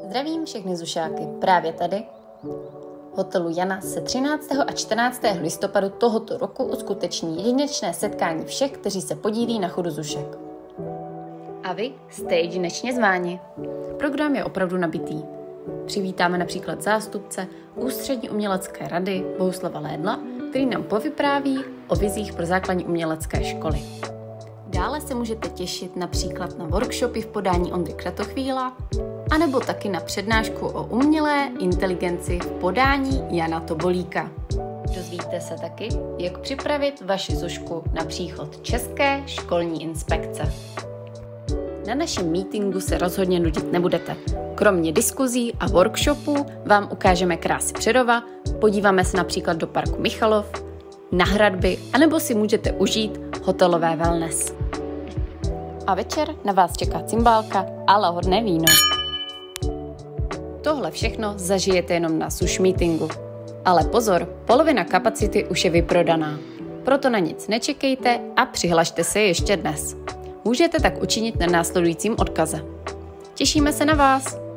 Zdravím všechny zušáky, právě tady. V hotelu Jana se 13. a 14. listopadu tohoto roku uskuteční jedinečné setkání všech, kteří se podílí na chodu zušek. A vy jste jedinečně zváni. Program je opravdu nabitý. Přivítáme například zástupce Ústřední umělecké rady Bohuslava Lédla, který nám povypráví o vizích pro základní umělecké školy. Dále se můžete těšit například na workshopy v podání Ondry Kratochvíla, anebo taky na přednášku o umělé inteligenci v podání Jana Tobolíka. Dozvíte se taky, jak připravit vaši zušku na příchod České školní inspekce. Na našem meetingu se rozhodně nudit nebudete. Kromě diskuzí a workshopů vám ukážeme krásy Přerova, podíváme se například do parku Michalov, na hradby, anebo si můžete užít hotelové wellness. A večer na vás čeká cymbálka a lahodné víno. Tohle všechno zažijete jenom na suš meetingu. Ale pozor, polovina kapacity už je vyprodaná. Proto na nic nečekejte a přihlašte se ještě dnes. Můžete tak učinit na následujícím odkaze. Těšíme se na vás!